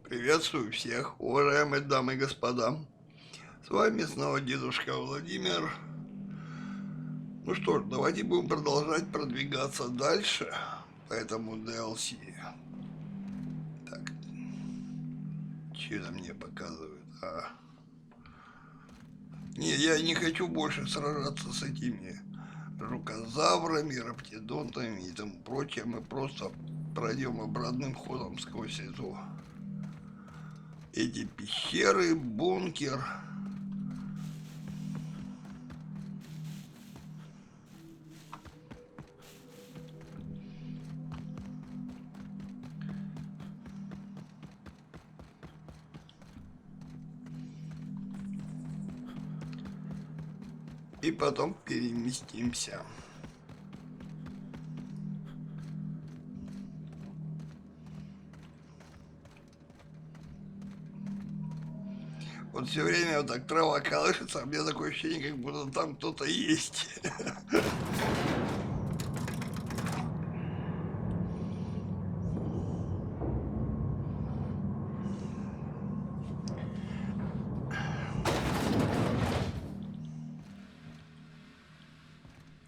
Приветствую всех, уважаемые дамы и господа. С вами снова дедушка Владимир. Ну что ж, давайте будем продолжать продвигаться дальше по этому DLC. Так, что это мне показывают? Не, я не хочу больше сражаться с этими жукозаврами, раптидонтами и тому прочее. Мы просто пройдем обратным ходом сквозь эти пещеры, бункер. И потом переместимся. Вот все время вот так трава колышется, а у меня такое ощущение, как будто там кто-то есть.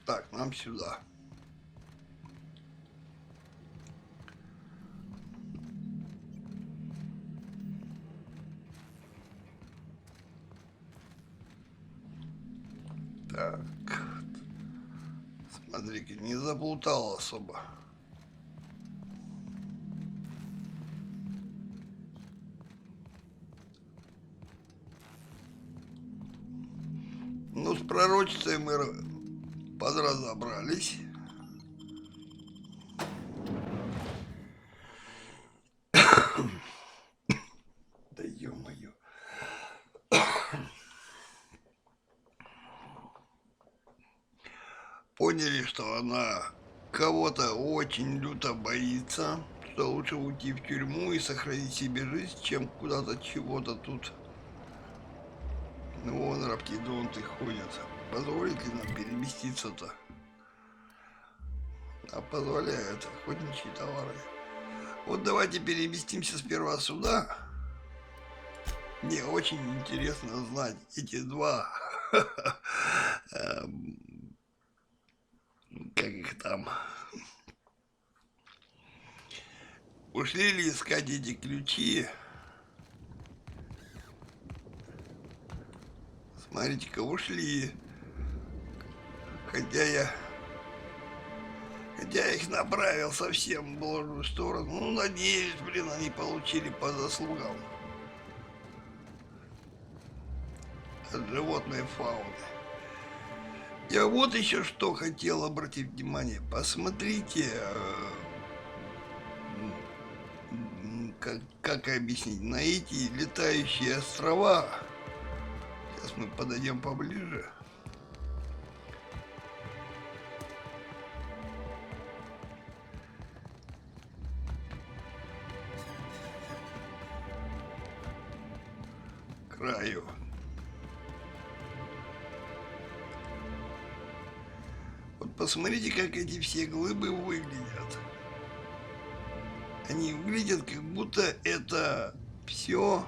Так, нам сюда. Так. Смотри-ка, не заплутал особо. Ну, с пророчицей мы подразобрались. Да ё-моё. Поняли, что она кого-то очень люто боится, что лучше уйти в тюрьму и сохранить себе жизнь, чем куда-то чего-то тут. Ну, вон раптидонты ходят. Позволит ли нам переместиться-то? А позволяют охотничьи товары. Вот давайте переместимся сперва сюда. Мне очень интересно знать эти два, как их там, ушли ли искать эти ключи? Смотрите-ка, ушли. Хотя я их направил совсем в ложную сторону. Ну, надеюсь, блин, они получили по заслугам от животной фауны. Я вот еще что хотел обратить внимание. Посмотрите, как объяснить, на эти летающие острова. Сейчас мы подойдем поближе. К краю. Вот посмотрите, как эти все глыбы выглядят. Они выглядят, как будто это все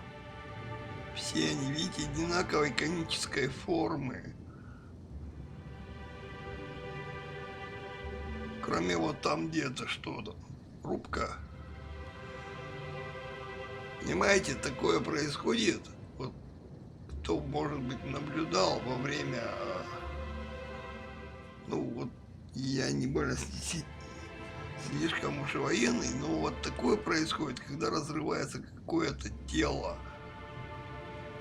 они, видите, одинаковой конической формы. Кроме вот там где-то что-то. Рубка. Понимаете, такое происходит. Вот кто, может быть, наблюдал во время... Ну вот, я не больно слишком уж и военный, но вот такое происходит, когда разрывается какое-то тело.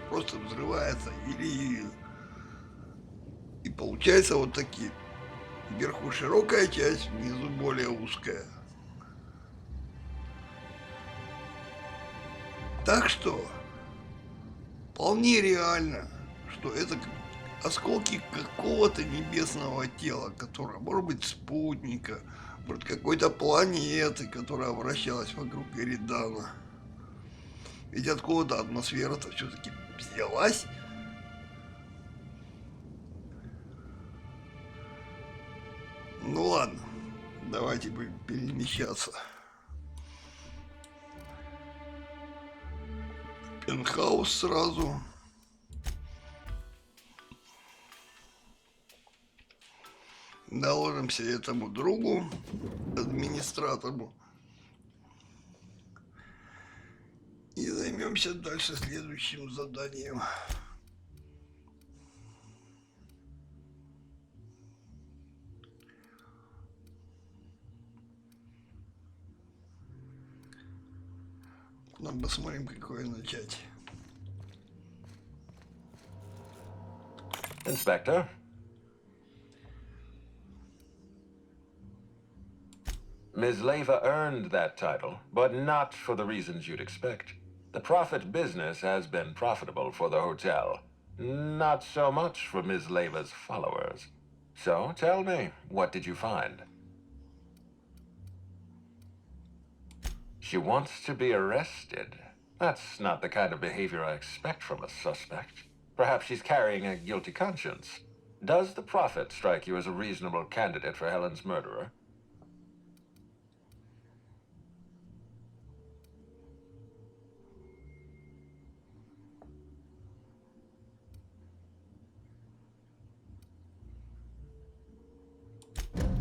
Просто взрывается или... И получается вот такие. Вверху широкая часть, внизу более узкая. Так что вполне реально, что это осколки какого-то небесного тела, которое, может быть, спутника, может, какой-то планеты, которая вращалась вокруг Эридана. Ведь откуда атмосфера-то все-таки взялась? Ну ладно, давайте будем перемещаться. пентхаус сразу. Доложимся этому другу, администратору. И займемся дальше следующим заданием. Нам посмотрим, какое начать. Inspector? Ms. Leva earned that title, but not for the reasons you'd expect. The profit business has been profitable for the hotel. Not so much for Ms. Leva's followers. So, tell me, what did you find? She wants to be arrested. That's not the kind of behavior I expect from a suspect. Perhaps she's carrying a guilty conscience. Does the Prophet strike you as a reasonable candidate for Helen's murderer?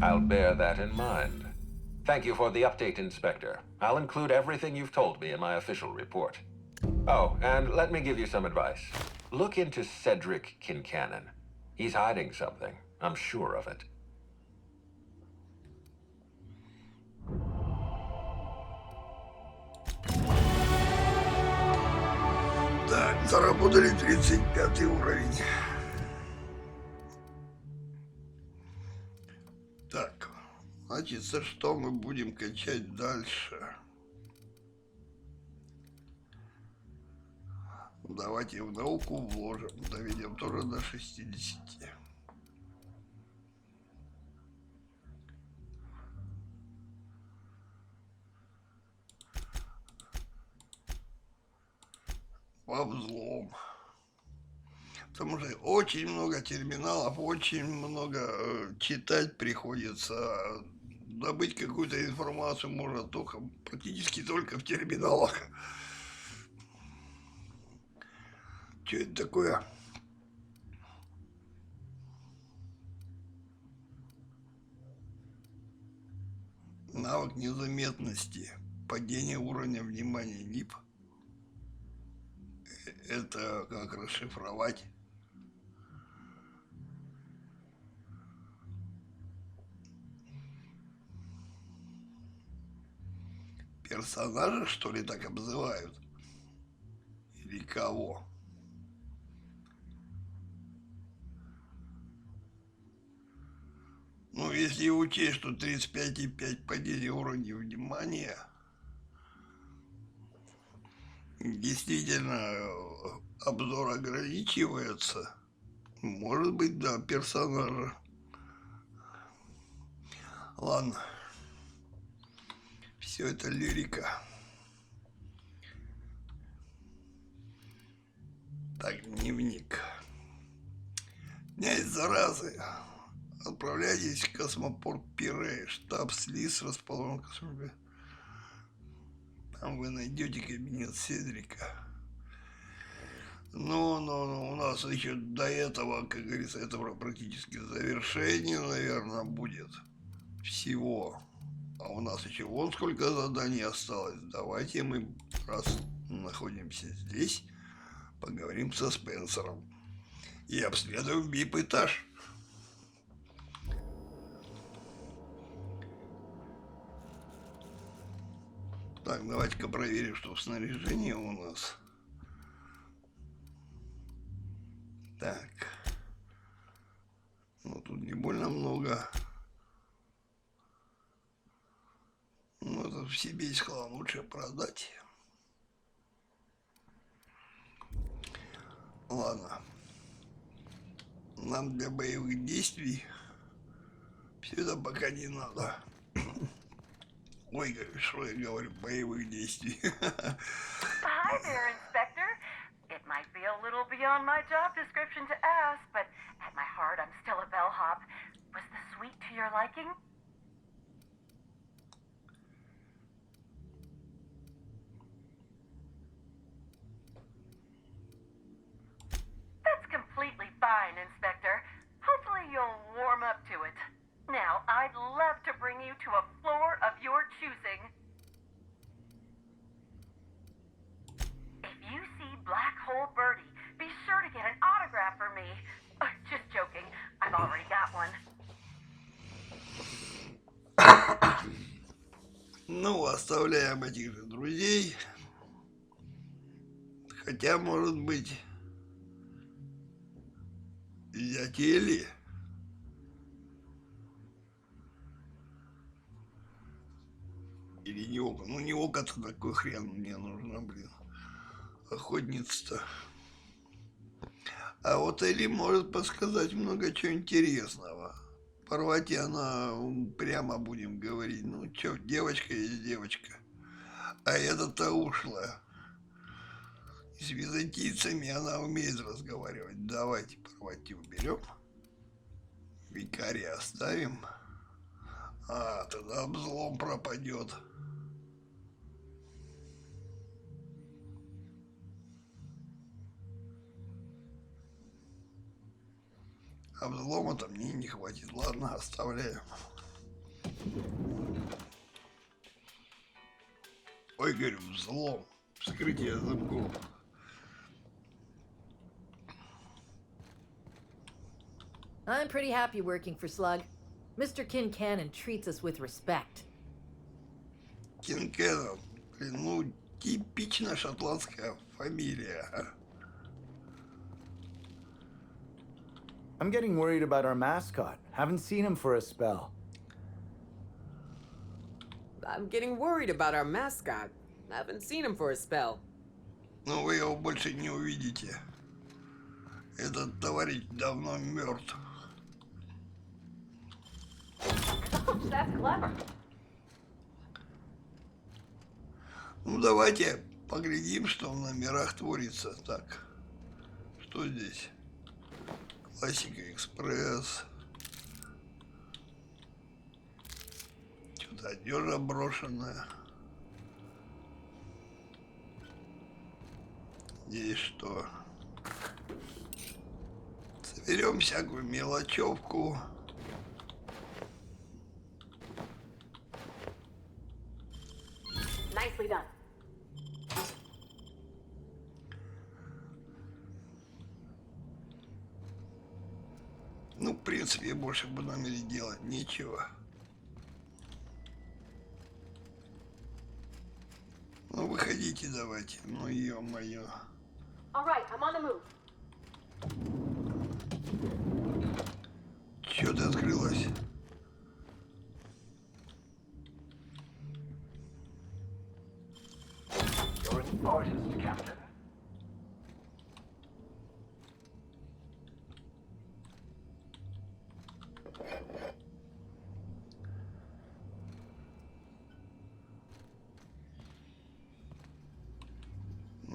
I'll bear that in mind. Thank you for the update, Inspector. I'll include everything you've told me in my official report. Oh, and let me give you some advice. Look into Cedric Kincannon. He's hiding something. I'm sure of it. Так, заработали 35 уровень. Так, значит, что мы будем качать дальше? Давайте в науку вложим, доведем тоже до 60. Во взлом. Потому что очень много терминалов, очень много читать приходится. Добыть какую-то информацию можно практически только в терминалах. Что это такое? Навык незаметности. Падение уровня внимания НИП. Это как расшифровать? Персонажа, что ли, так обзывают? Или кого? Ну, если учесть, что 35,5 падение уровня внимания, действительно обзор ограничивается. Может быть, да, персонажа. Ладно. Все это лирика. Так, дневник. Князь заразы. Отправляйтесь в космопорт Пире. Штаб СЛИС расположен в космопорте. Там вы найдете кабинет Седрика. Ну, у нас еще до этого, как говорится, этого практически завершение, наверное, будет всего. А у нас еще вон сколько заданий осталось. Давайте мы, раз находимся здесь, поговорим со Спенсером и обследуем VIP-этаж. Так, давайте-ка проверим, что в снаряжении у нас. Так. Ну, тут не больно много. Ну, это в себе есть хлам, лучше продать. Ладно. Нам для боевых действий все это пока не надо. Ой, что я говорю, боевых действий. Hi there, Inspector. It might be a little beyond my job description to ask, but at my heart, I'm still a bellhop. Was the suite to your liking? to a floor of your choosing. If you see Black Hole Birdie, be sure to get an autograph for me. Just joking, I've already got one. Ну, оставляем этих же друзей. Хотя, может быть, взять Элли. Или не око. Ну, не око-то такой хрен мне нужно, блин. Охотница-то. А вот Элли может подсказать много чего интересного. Порвать она, прямо будем говорить. Ну, чё, девочка есть девочка. А эта-то ушла. С византийцами она умеет разговаривать. Давайте порвать уберем. Викария оставим. А, тогда взлом пропадет. А взлома-то мне не хватит. Ладно, оставляем. Ой, говорю, взлом. Вскрытие замков. I'm pretty happy working for Slug. Mr. Kincannon treats us with respect. Кинкеннон. Блин, ну, типично шотландская фамилия. А? I'm getting worried about our mascot. Haven't seen him for a spell. I'm getting worried about our mascot. Haven't seen him for a spell. Но вы его больше не увидите. Этот товарищ давно мертв. That's clever. Ну, давайте поглядим, что в номерах творится. Так, что здесь? Классика экспресс. Что-то одежда брошенная. Здесь что? Соберем всякую мелочевку. Nicely done. Ну, в принципе, больше в номере делать нечего. Ну, выходите давайте. Ну, ё-моё. All right, I'm on the move. Чё ты открылась? You're an artist, Captain.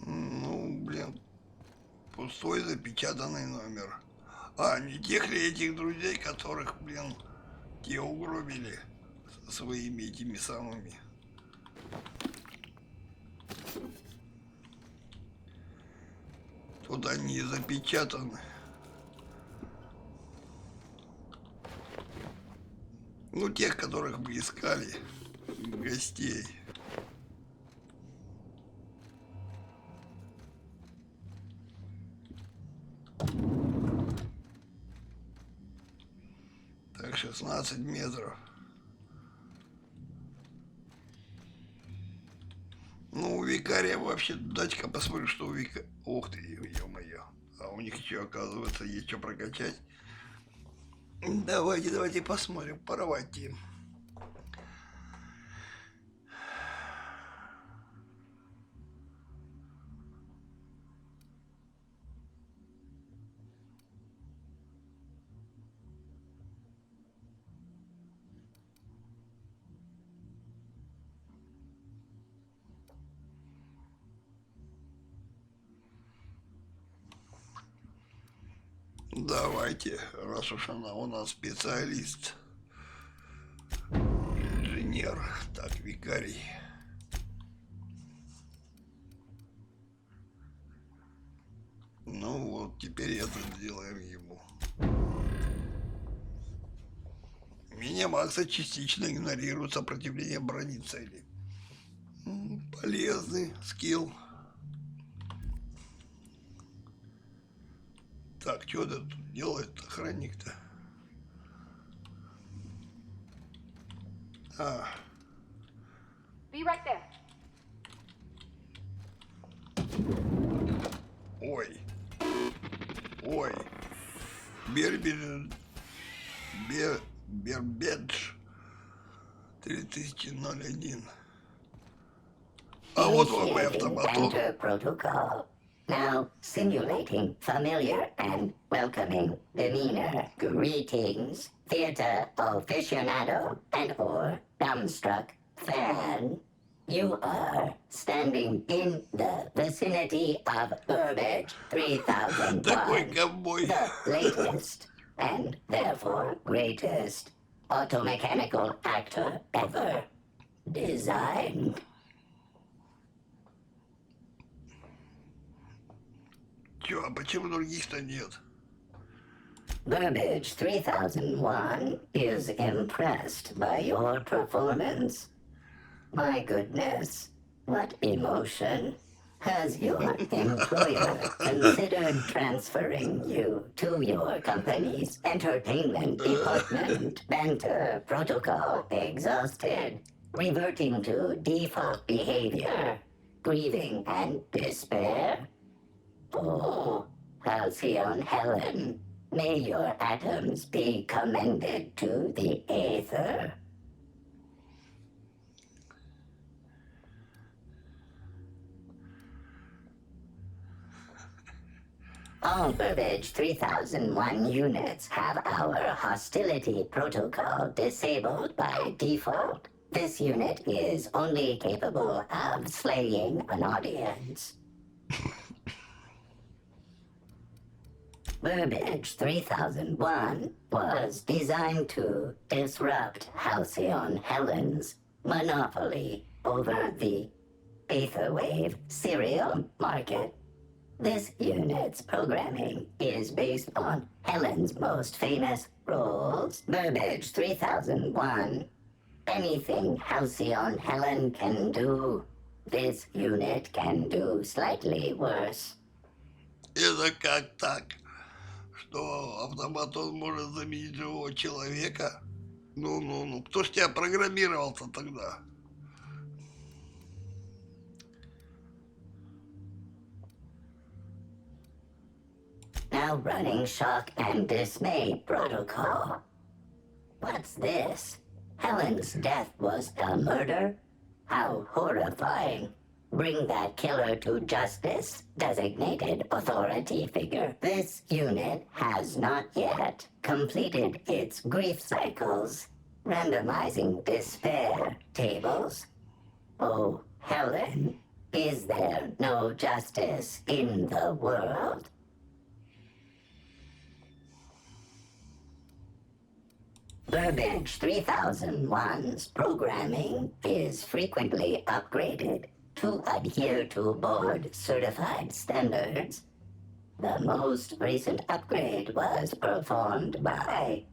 Ну, блин. Пустой запечатанный номер. А, не тех ли этих друзей, которых, блин, те угробили со своими этими самыми. Тут они запечатаны. Ну, тех, которых мы искали, гостей. Так, 16 метров. Ну, у викария вообще, дайте-ка посмотрим, что у викария. Ух ты, ё-моё. А у них что, оказывается, есть что прокачать? Давайте посмотрим, порвать. Давайте, раз уж она у нас специалист. Инженер. Так, викарий. Ну вот, теперь это сделаем ему. Умение Макса частично игнорирует сопротивление брони цели. Полезный скилл. Так, что это тут делает охранник-то? А. Be right there. Ой. Ой. Бербедж. Бербедж. 3001. А вот он мой автоматон. Enter protocol. Now simulating familiar and welcoming demeanor. Greetings, theater aficionado and or dumbstruck fan. You are standing in the vicinity of Burbage Такой 3001, ковбой. the latest and therefore greatest automechanical actor ever designed. Чё, а почему других-то нет? Burbage 3001 is impressed by your performance. My goodness, what emotion. Has your employer considered transferring you to your company's entertainment department? Banter protocol exhausted. Reverting to default behavior. Grieving and despair. Oh, Halcyon Helen, may your atoms be commended to the aether. All Burbage 3001 units have our hostility protocol disabled by default. This unit is only capable of slaying an audience. Burbage 3001 was designed to disrupt Halcyon Helen's monopoly over the Aetherwave serial market. This unit's programming is based on Helen's most famous roles. Burbage 3001. Anything Halcyon Helen can do, this unit can do slightly worse. Это как так? Что автоматон может заменить живого человека? Ну, кто ж тебя программировал-то тогда? Now running shock and dismay protocol. What's this? Helen's death was a murder? How horrifying. Bring that killer to justice, designated authority figure. This unit has not yet completed its grief cycles. Randomizing despair tables. Oh, Helen, is there no justice in the world? Burbage 3001's programming is frequently upgraded to adhere to board-certified standards. The most recent upgrade was performed by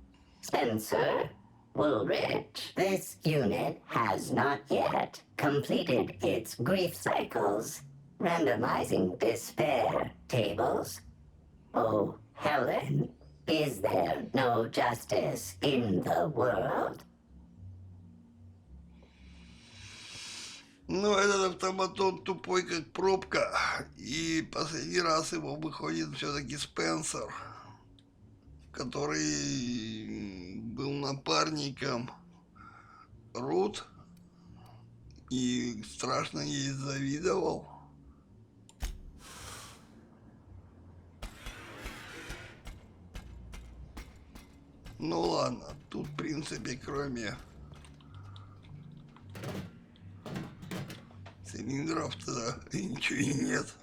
Spencer Woolrich. This unit has not yet completed its grief cycles. Randomizing despair tables. Oh, Helen, is there no justice in the world? Ну, этот автоматон тупой, как пробка. И последний раз его выходит все-таки Спенсер, который был напарником Рут и страшно ей завидовал. Ну ладно, тут в принципе кроме цилиндров-то ничего и нет.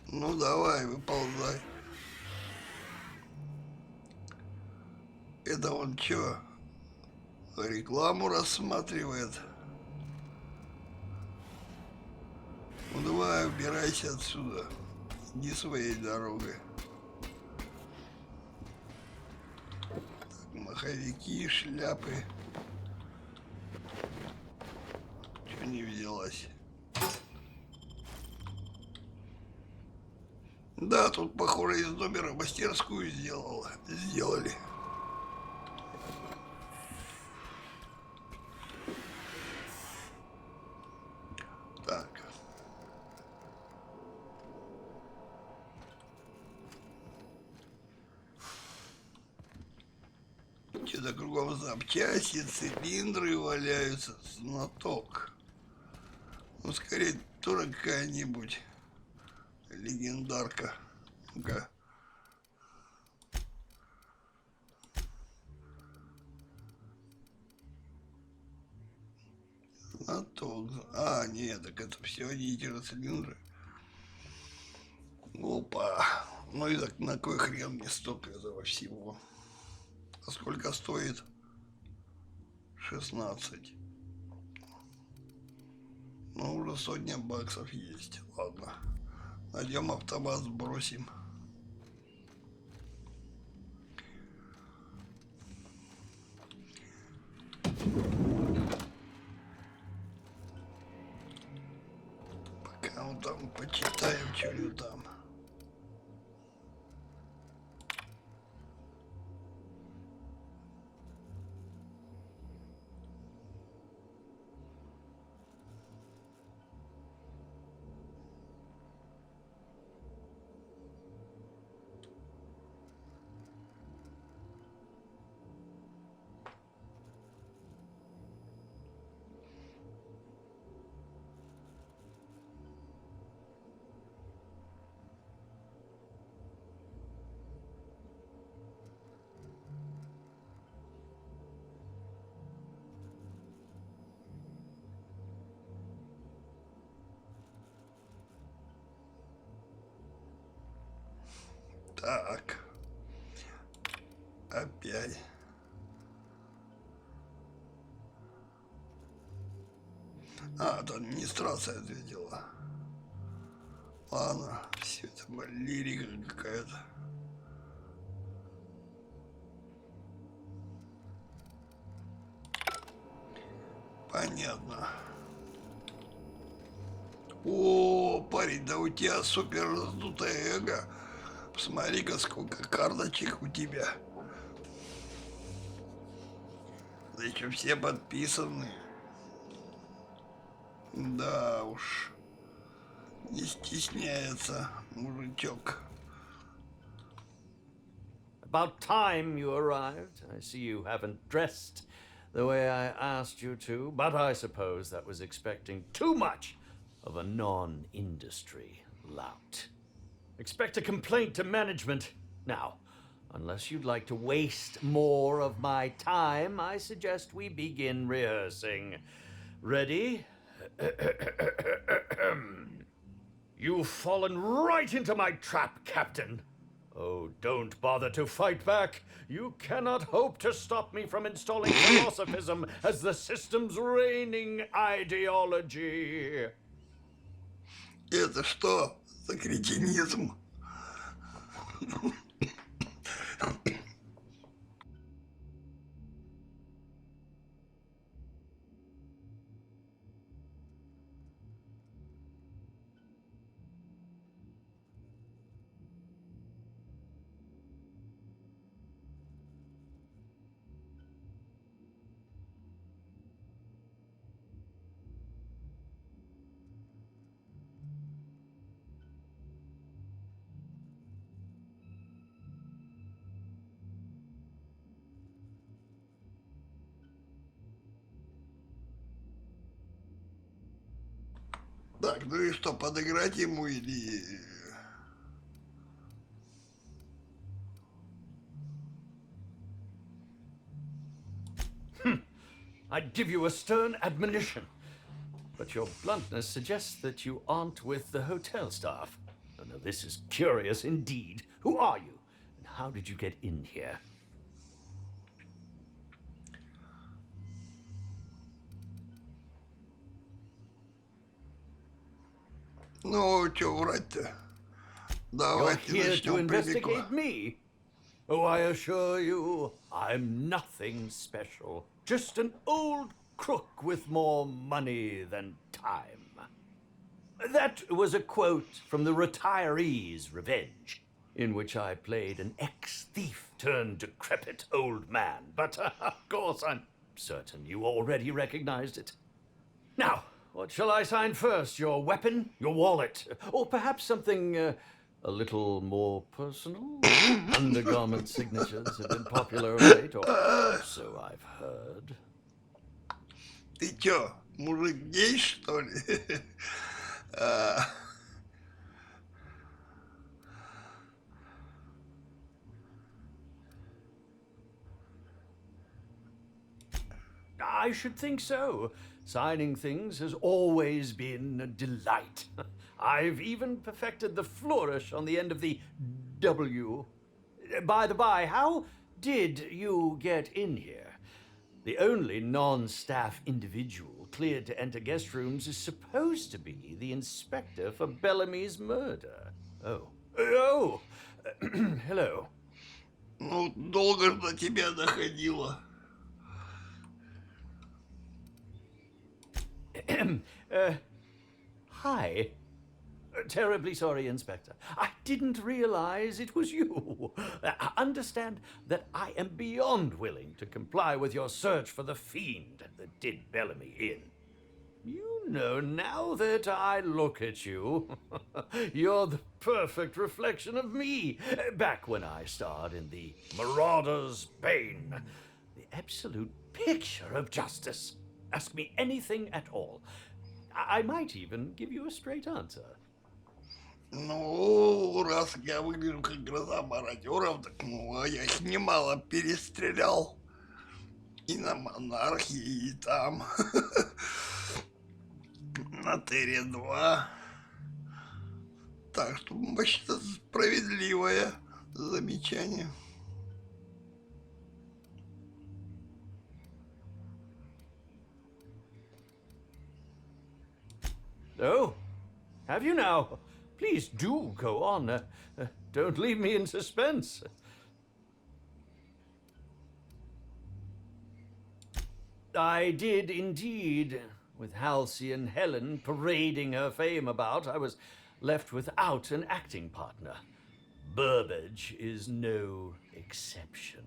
Ну давай, выползай. Это он чё, рекламу рассматривает? Ну давай, убирайся отсюда. Иди своей дорогой. Так, маховики, шляпы. Чего не взялась? Да, тут, похоже, из номера мастерскую сделали. Так. Что-то кругом запчасти, цилиндры валяются, знаток. Ну, скорее, тоже какая-нибудь легендарка. Ну-ка. Знаток. А, нет, так это все нитроцилиндры. Опа. Ну и так на кой хрен мне столько этого всего? А сколько стоит? 16. Ну, уже $100 есть. Ладно. Найдем автомат, сбросим. Пока он там почитаем, что ли там. Так. Опять. А, это администрация ответила. Ладно, все это лирика какая-то. Понятно. О, парень, да у тебя супер раздутое эго. Посмотри-ка, сколько карточек у тебя. Да еще все подписаны. Да уж. Не стесняется мужичок. About time you arrived. I see you haven't dressed the way I asked you to, but I suppose that was expecting too much of a non-industry lout. Expect a complaint to management. Now, unless you'd like to waste more of my time, I suggest we begin rehearsing. Ready? You've fallen right into my trap, Captain. Oh, don't bother to fight back. You cannot hope to stop me from installing philosophism as the system's reigning ideology. Это что за кретинизм? Так, ну и что, подыграть ему или... I'd give you a stern admonition, but your bluntness suggests that you aren't with the hotel staff. Oh, now, this is curious indeed. Who are you, and how did you get in here? Ну, чё врать-то? You're Давайте here to начнем прямиком. investigate me. Oh, I assure you, I'm nothing special. Just an old crook with more money than time. That was a quote from The Retiree's Revenge, in which I played an ex-thief turned decrepit old man. But, of course, I'm certain you already recognized it. Now, what shall I sign first? Your weapon? Your wallet? Or perhaps something a little more personal? Undergarment signatures have been popular of late, or so I've heard. Ты чё, мужик гей, что ли? А, I should think so. Signing things has always been a delight. I've even perfected the flourish on the end of the W. By the by, how did you get in here? The only non-staff individual cleared to enter guest rooms is supposed to be the inspector for Bellamy's murder. Oh, hello. ну, долго ж до тебя доходило. Hi. Terribly sorry, Inspector. I didn't realize it was you. Understand that I am beyond willing to comply with your search for the fiend that did Bellamy in. You know, now that I look at you, you're the perfect reflection of me, back when I starred in The Marauder's Bane. The absolute picture of justice. Ask me anything at all. I might even give you a straight answer. Ну, раз я выгляжу как гроза мародеров, так ну, а я их немало перестрелял. И на монархии, и там. На Тере-2. Так что, вообще-то, справедливое замечание. Oh, have you now? Please do go on. Don't leave me in suspense. I did indeed. With Halcyon Helen parading her fame about, I was left without an acting partner. Burbage is no exception.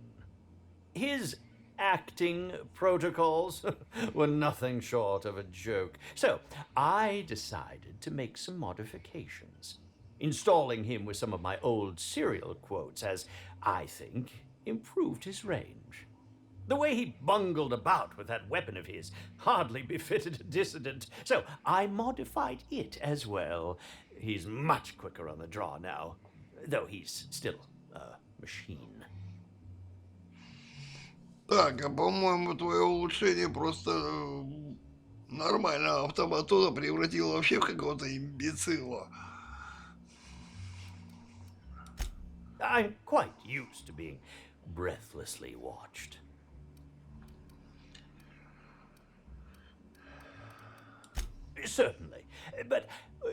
His acting protocols were nothing short of a joke. So I decided to make some modifications, installing him with some of my old serial quotes, as I think improved his range. The way he bungled about with that weapon of his hardly befitted a dissident, so I modified it as well. He's much quicker on the draw now, though he's still a machine. Так, а по-моему, твое улучшение просто нормального автоматона превратило вообще в какого-то имбецила. I'm quite used to being breathlessly watched. Certainly. But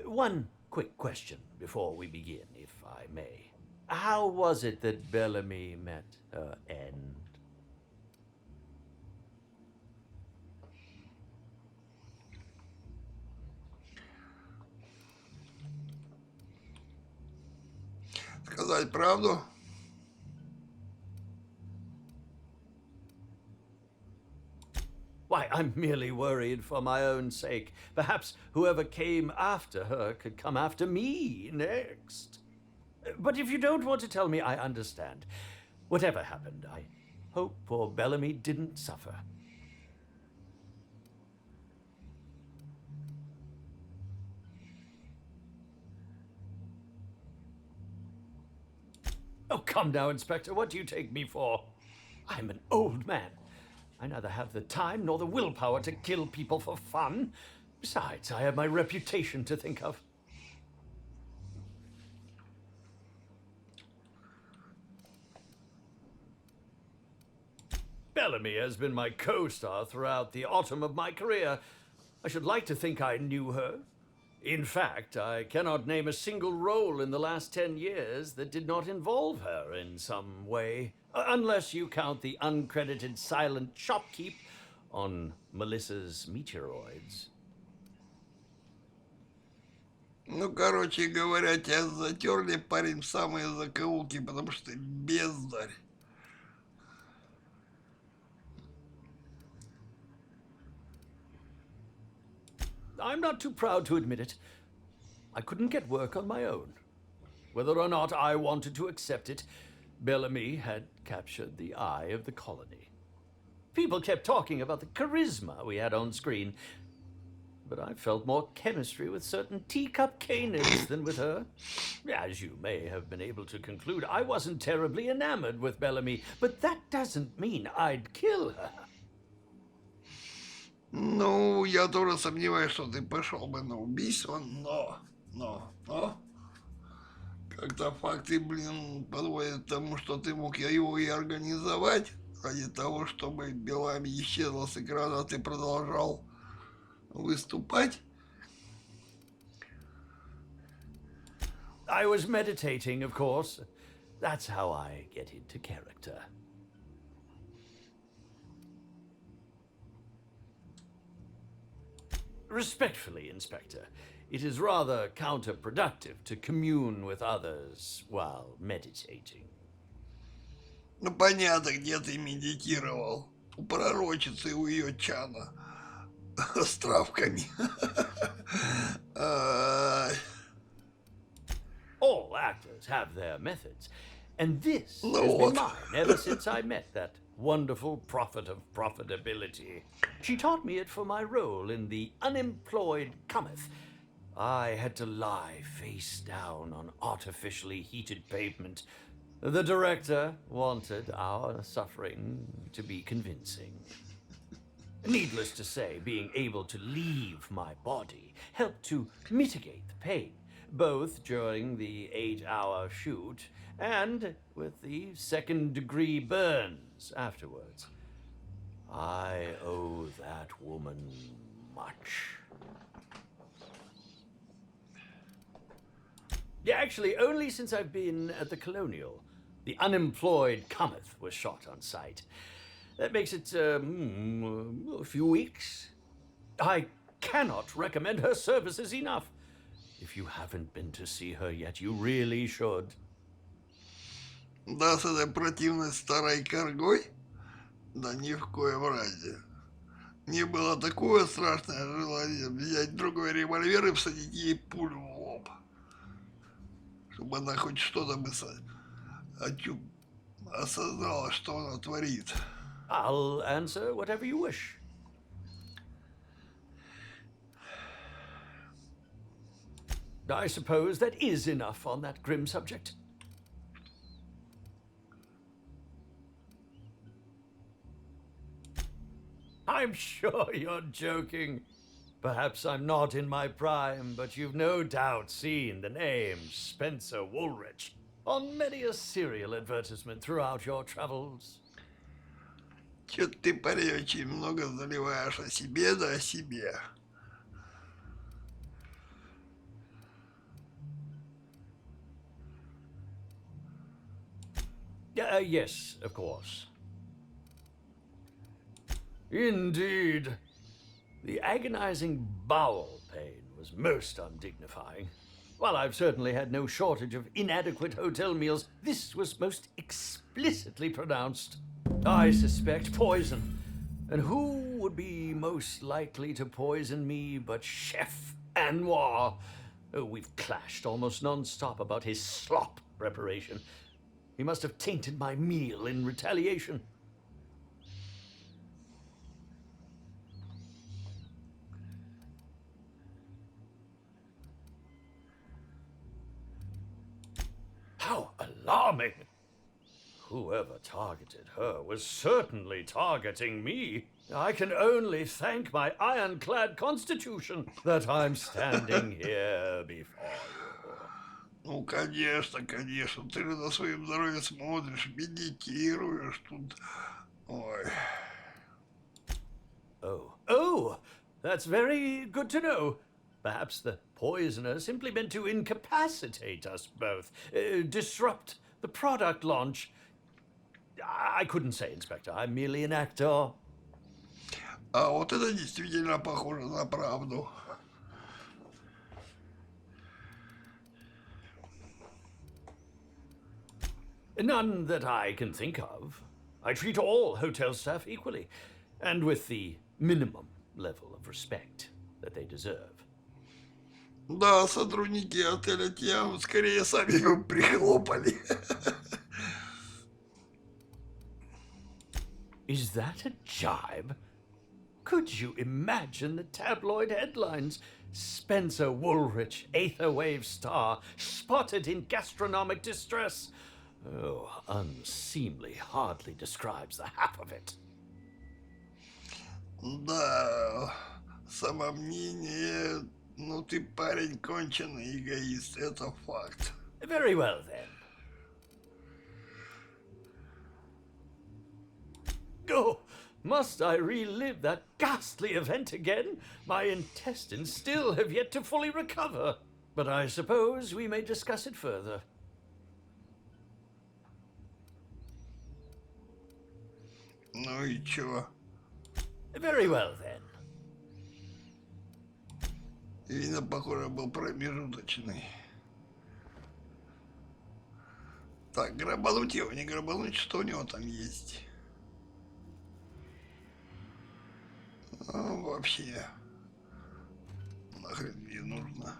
one quick question before we begin, if I may. How was it that Bellamy met her end? Сказать правду? Why, I'm merely worried for my own sake. Perhaps whoever came after her could come after me next. But if you don't want to tell me, I understand. Whatever happened, I hope poor Bellamy didn't suffer. Oh, come now, Inspector. What do you take me for? I'm an old man. I neither have the time nor the willpower to kill people for fun. Besides, I have my reputation to think of. Bellamy has been my co-star throughout the autumn of my career. I should like to think I knew her. In fact, I cannot name a single role in the last 10 years that did not involve her in some way, unless you count the uncredited silent shopkeep on Melissa's meteoroids. Ну, короче говоря, тебя затерли, парень, в самые закоулки, потому что ты бездарь. I'm not too proud to admit it. I couldn't get work on my own. Whether or not I wanted to accept it, Bellamy had captured the eye of the colony. People kept talking about the charisma we had on screen, but I felt more chemistry with certain teacup canids than with her. As you may have been able to conclude, I wasn't terribly enamored with Bellamy, but that doesn't mean I'd kill her. Ну, я тоже сомневаюсь, что ты пошел бы на убийство, но, как-то факты, блин, подводят к тому, что ты мог его и организовать ради того, чтобы Белами исчезла с экрана, а ты продолжал выступать. I was meditating, of course. That's how I get into character. Respectfully, Inspector, it is rather counterproductive to commune with others while meditating. Ну, понятно, где ты медитировал. У пророчицы, у ее чана. С травками. All actors have their methods, and this No. has been mine ever since I met that wonderful prophet of profitability. She taught me it for my role in The Unemployed Cometh. I had to lie face down on artificially heated pavement. The director wanted our suffering to be convincing. Needless to say, being able to leave my body helped to mitigate the pain, both during the 8-hour shoot and with the second-degree burns afterwards. I owe that woman much. Yeah, actually, only since I've been at the Colonial. The Unemployed Cometh was shot on site. That makes it a few weeks. I cannot recommend her services enough. If you haven't been to see her yet, you really should. Да, с этой противной старой коргой? Да ни в коем разе. Мне было такое страшное желание взять другой револьвер и всадить ей пулю в лоб. Чтобы она хоть что-то бы осознала, что она творит. I'll answer whatever you wish. I suppose that is enough on that grim subject. I'm sure you're joking. Perhaps I'm not in my prime, but you've no doubt seen the name Spencer Woolrich on many a serial advertisement throughout your travels. Чё-то ты, парень, очень много заливаешь о себе, да о себе. Yes, of course. Indeed. The agonizing bowel pain was most undignifying. While I've certainly had no shortage of inadequate hotel meals, this was most explicitly pronounced. I suspect poison. And who would be most likely to poison me but Chef Anwar? Oh, we've clashed almost non-stop about his slop preparation. He must have tainted my meal in retaliation. How alarming! Whoever targeted her was certainly targeting me. I can only thank my ironclad constitution that I'm standing here before you. Ну, конечно, конечно. Ты же на своем здоровье смотришь, медитируешь тут. Ой. Oh, that's very good to know. Perhaps the poisoner simply meant to incapacitate us both, disrupt the product launch. I couldn't say, Inspector. I'm merely an actor. А вот это действительно похоже на правду. None that I can think of. I treat all hotel staff equally, and with the minimum level of respect that they deserve. Да, сотрудники отеля Тиам скорее сами его прихлопали. Is that a jibe? Could you imagine the tabloid headlines? Spencer Woolrich, Aetherwave star, spotted in gastronomic distress. Oh, unseemly hardly describes the half of it. Да, самомнение, ну ты парень конченый эгоист, это факт. Very well, then. Oh, must I relive that ghastly event again? My intestines still have yet to fully recover. But I suppose we may discuss it further. Ну и чё? Very well, then. Видно, похоже, был промежуточный. Так, грабануть его, не грабануть, что у него там есть? Ну, вообще, нахрен мне нужно.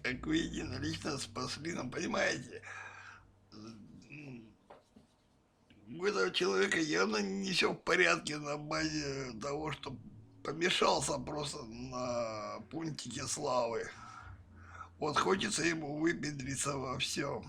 Как вы единолично спасли, ну, понимаете, у этого человека явно не все в порядке на базе того, что помешался просто на пунктике славы. Вот хочется ему выпендриться во всем.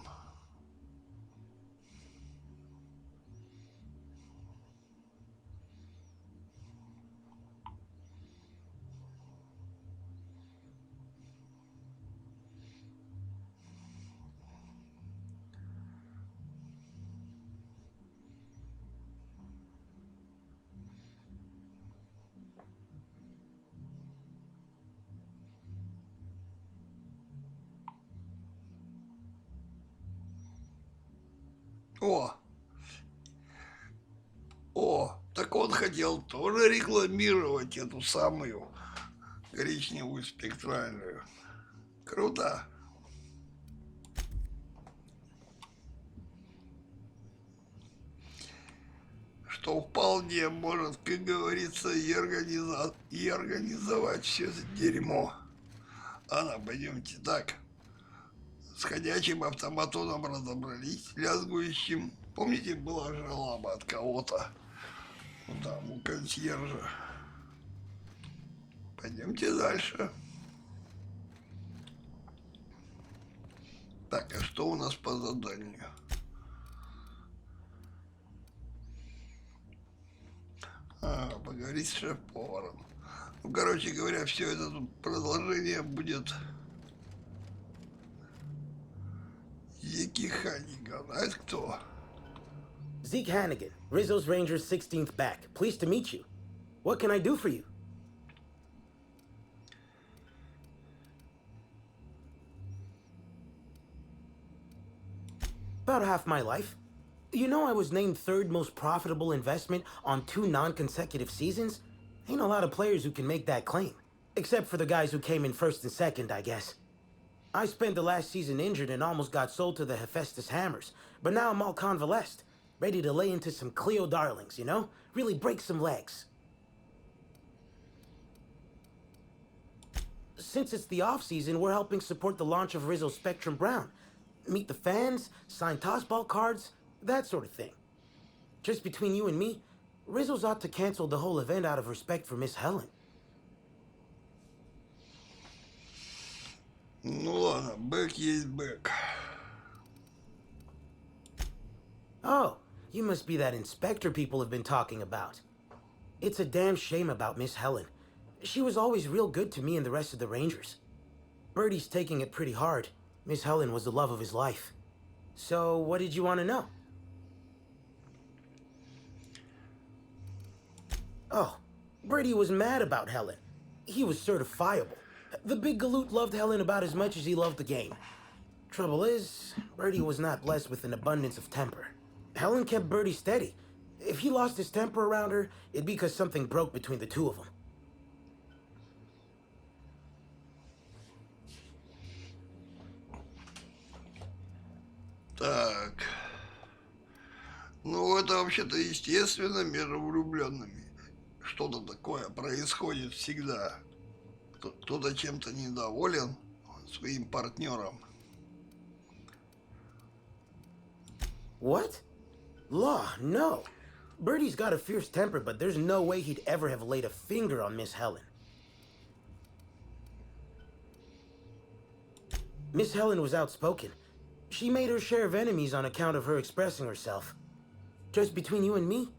Так он хотел тоже рекламировать эту самую коричневую спектральную. Круто. Что вполне может, как говорится, и организовать все это дерьмо. Ана, пойдемте так. С ходячим автоматоном разобрались, лязгующим. Помните, была жалоба от кого-то? Ну, там, у консьержа. Пойдемте дальше. Так, а что у нас по заданию? Поговорить с шеф-поваром. Ну, короче говоря, все это тут продолжение будет... Зики Ханиган. А это кто? Zeke Hannigan, Rizzo's Rangers 16th back. Pleased to meet you. What can I do for you? About half my life. You know I was named third most profitable investment on 2 non-consecutive seasons? Ain't a lot of players who can make that claim. Except for the guys who came in first and second, I guess. I spent the last season injured and almost got sold to the Hephaestus Hammers. But now I'm all convalesced. Ready to lay into some Cleo darlings, you know? Really break some legs. Since it's the off-season, we're helping support the launch of Rizzo Spectrum Brown. Meet the fans, sign tossball cards, that sort of thing. Just between you and me, Rizzo's ought to cancel the whole event out of respect for Miss Helen. Ну ладно, бэк есть бэк. Oh, You must be that inspector people have been talking about. It's a damn shame about Miss Helen. She was always real good to me and the rest of the Rangers. Birdie's taking it pretty hard. Miss Helen was the love of his life. So, what did you want to know? Oh, Birdie was mad about Helen. He was certifiable. The big galoot loved Helen about as much as he loved the game. Trouble is, Birdie was not blessed with an abundance of temper. Helen kept Birdie steady. If he lost his temper around her, it'd be because something broke between the two of them. Так. Ну, это вообще-то естественно между влюбленными. Что-то такое происходит всегда. Кто-то чем-то недоволен своим партнером. What? Law, no. Birdie's got a fierce temper, but there's no way he'd ever have laid a finger on Miss Helen. Miss Helen was outspoken. She made her share of enemies on account of her expressing herself. Just between you and me,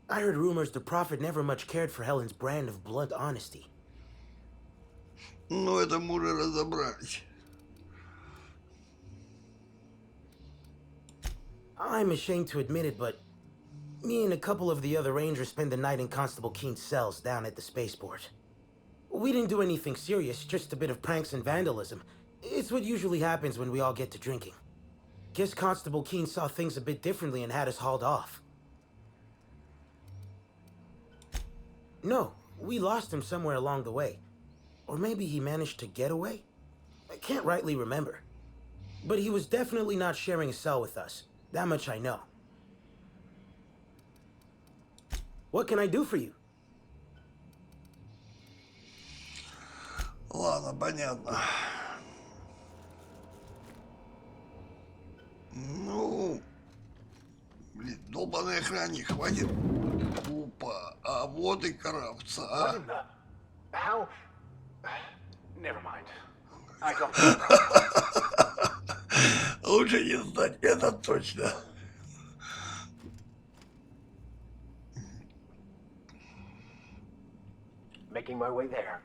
I heard rumors the Prophet never much cared for Helen's brand of blunt honesty. Ну, это мы уже разобрались. I'm ashamed to admit it, but me and a couple of the other Rangers spent the night in Constable Keen's cells down at the spaceport. We didn't do anything serious, just a bit of pranks and vandalism. It's what usually happens when we all get to drinking. Guess Constable Keen saw things a bit differently and had us hauled off. No, we lost him somewhere along the way. Or maybe he managed to get away? I can't rightly remember. But he was definitely not sharing a cell with us. That much I know. What can I do for you? Ладно, понятно. Ну, блин, долбаный охранник, хватит. Опа, а вот и коробца. How? Never mind. I got Лучше не знать, это точно. making my way there.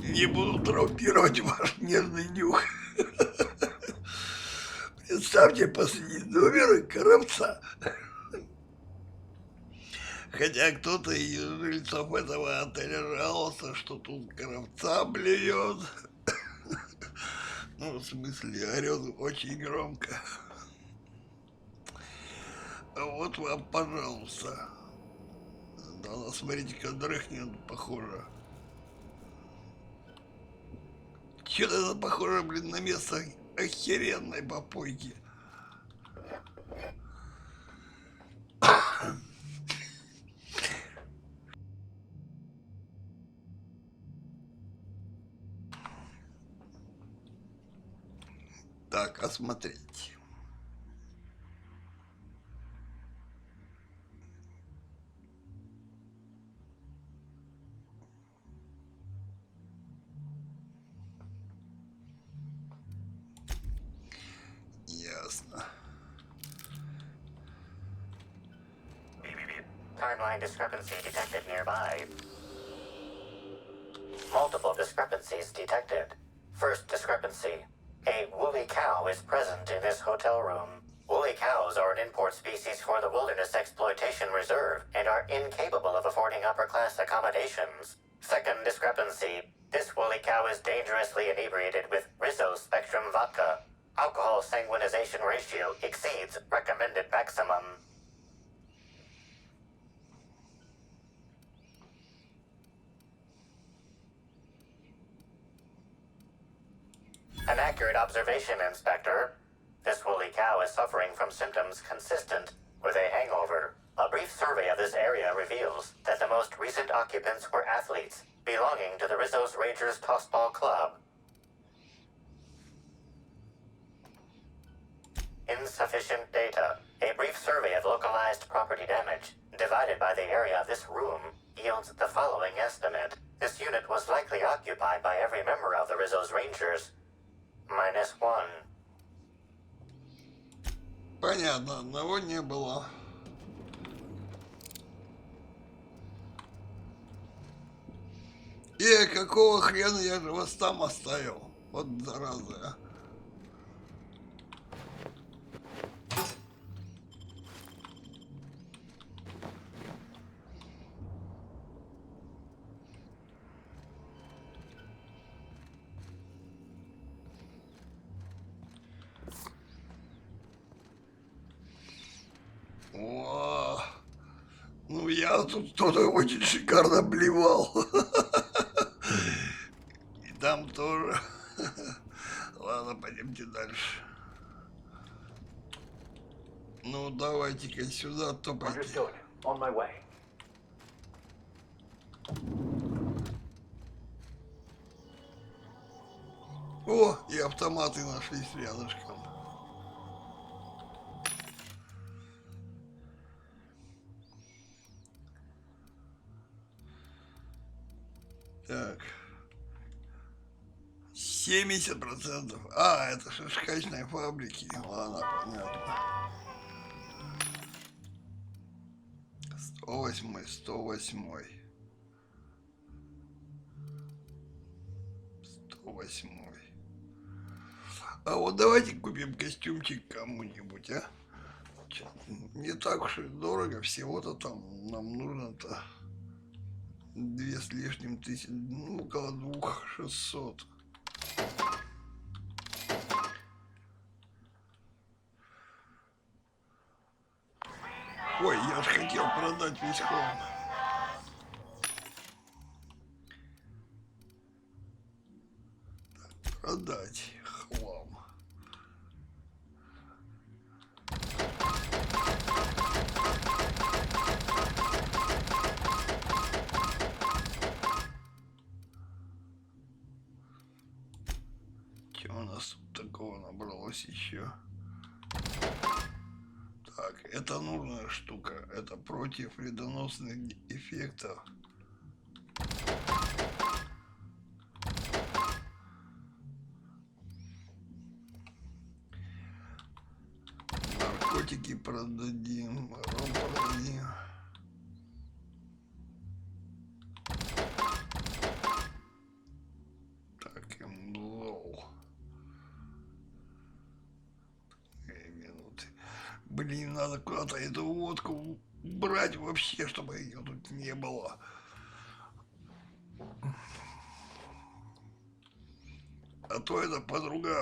Не буду травмировать ваш нервный нюх. Представьте посреди номера коробца. Хотя кто-то из жильцов этого отеля жаловался, что тут коробца блюет. Ну, в смысле, орёт очень громко. А вот вам, пожалуйста. Да, она, смотрите-ка, дрыхнет, похоже. Чё-то это похоже, блин, на место охеренной попойки. Так, осмотреть. Ясно. Timeline discrepancy detected nearby. Multiple discrepancies detected. First discrepancy. A woolly cow is present in this hotel room. Woolly cows are an import species for the Wilderness Exploitation Reserve and are incapable of affording upper-class accommodations. Second discrepancy. This woolly cow is dangerously inebriated with Rizzo Spectrum vodka. Alcohol sanguinization ratio exceeds recommended maximum. An accurate observation, Inspector. This woolly cow is suffering from symptoms consistent with a hangover. A brief survey of this area reveals that the most recent occupants were athletes belonging to the Rizzo's Rangers Tossball Club. Insufficient data. A brief survey of localized property damage divided by the area of this room yields the following estimate. This unit was likely occupied by every member of the Rizzo's Rangers. -1. Понятно, одного не было. Какого хрена я же вас там оставил? Вот зараза, а. О, ну я тут кто-то очень шикарно блевал. И там тоже. Ладно, пойдемте дальше. Ну, давайте-ка сюда топайте. Understood. On my way. О, и автоматы нашлись рядышком. Так. 70%. А, это шашкачные фабрики. Ладно, понятно. 108, 108. 108. А вот давайте купим костюмчик кому-нибудь, а? Не так уж и дорого, всего-то там нам нужно-то 2 с лишним тысяч, ну, около 2600. Ой, я же хотел продать весь хлам. Так, продать хлам. Что у нас тут такого набралось еще? Так, это нужная штука. Это против вредоносных эффектов. Наркотики продадим, ром продадим. Так, лол. Минуты. Блин, надо куда-то эту водку брать вообще, чтобы ее тут не было. А то эта подруга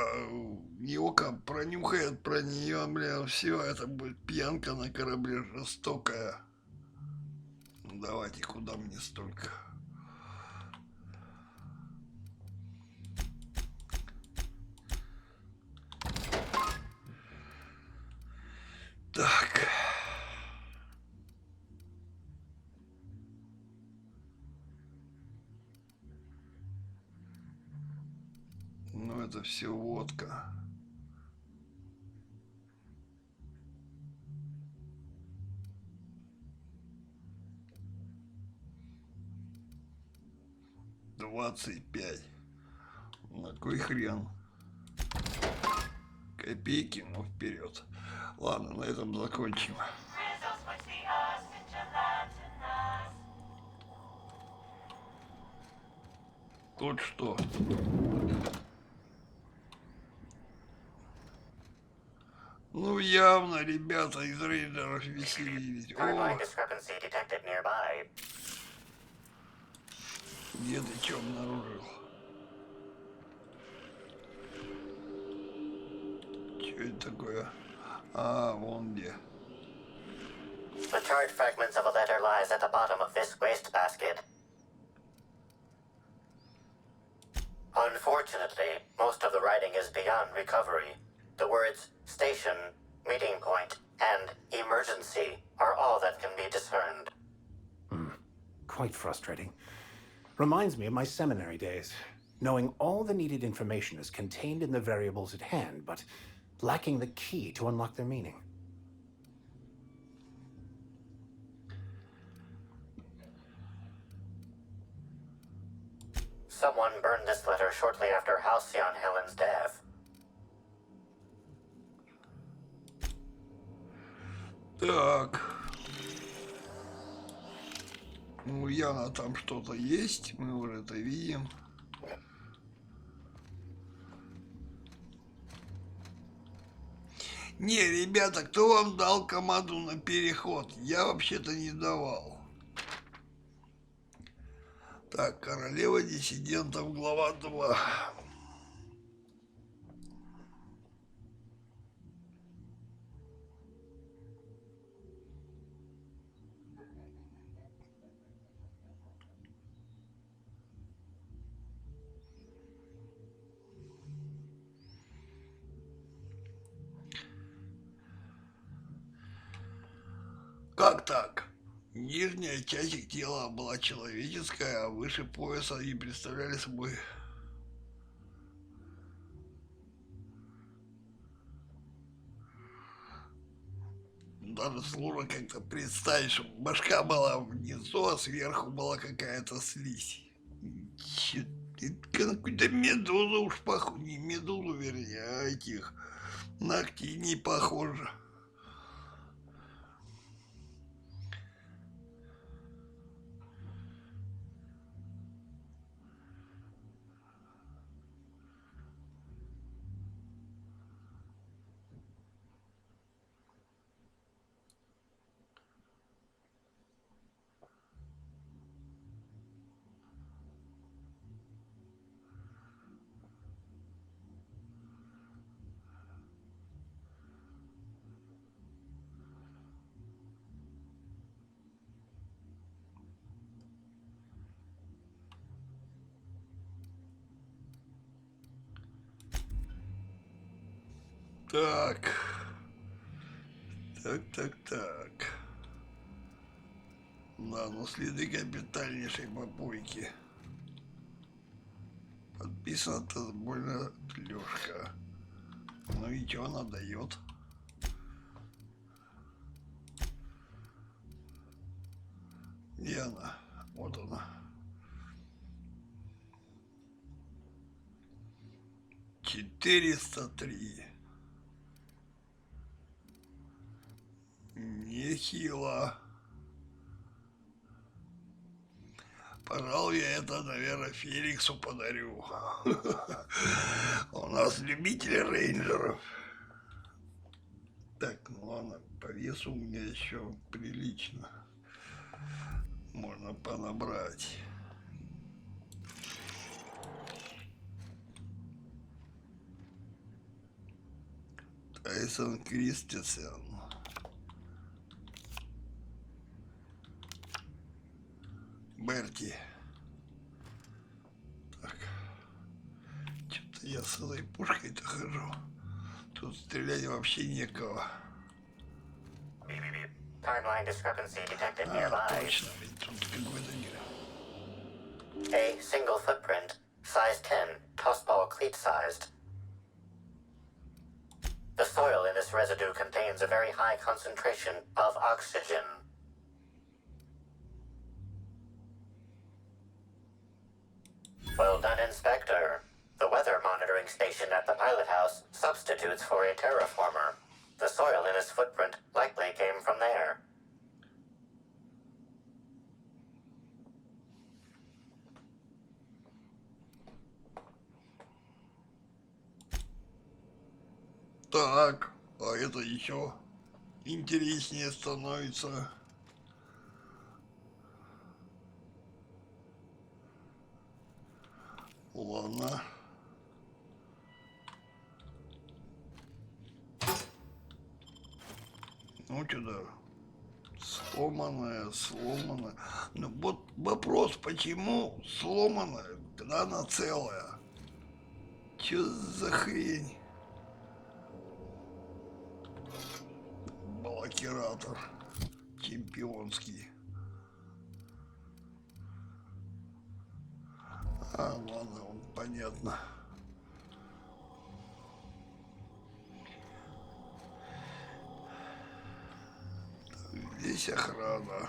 Ньюка пронюхает про нее, бля, все, это будет пьянка на корабле жестокая. Ну, давайте, куда мне столько? Так. Ну, это все водка. $25. На кой хрен? Копейки, ну вперед. Ладно, на этом закончим. Тут что? Ну, явно ребята из рейдеров веселились. О, где ты что обнаружил? Что это такое? А, вон где. The charred fragments of a letter lies at the bottom of this wastebasket. Unfortunately, most of the writing is beyond recovery. The words station, meeting point, and emergency are all that can be discerned. Quite frustrating. Reminds me of my seminary days. Knowing all the needed information is contained in the variables at hand, but lacking the key to unlock their meaning. Someone burned this letter shortly after Halcyon Helen's death. Так. Ну, явно там что-то есть, мы уже это видим. Не, ребята, кто вам дал команду на переход? Я вообще-то не давал. Так, королева диссидентов, глава 2. Как так? Нижняя часть их тела была человеческая, а выше пояса они представляли собой... Даже сложно как-то представить, что башка была внизу, а сверху была какая-то слизь. Какую-то медузу уж похоже, не медузу, вернее, а этих ногтей не похоже. Так. Так. Да, ну следы капитальнейшей попойки. Подписано-то больно Лёшка. Ну и чё она дает? Где она? Вот она. 403. Нехило. Пожалуй, я это, наверное, Феликсу подарю. У нас любители рейнджеров. Так, ну ладно, по весу у меня еще прилично. Можно понабрать. Тайсон Кристенсен. Берти. Так. Что-то я с этой пушкой-то хожу. Тут стрелять вообще некого. Timeline discrepancy detected nearby. Точно, ведь тут какой-то не... A single footprint, size 10, tossball cleat sized. The soil in this residue contains a very high concentration of oxygen. Well done, Inspector. The weather monitoring station at the pilot house substitutes for a terraformer. The soil in his footprint likely came from there. Так, а это еще интереснее становится. Ладно. Ну что-то сломанная. Ну вот вопрос, почему сломанная, когда она целая? Че за хрень? Блокиратор чемпионский. А, ладно, понятно. Так, здесь охрана.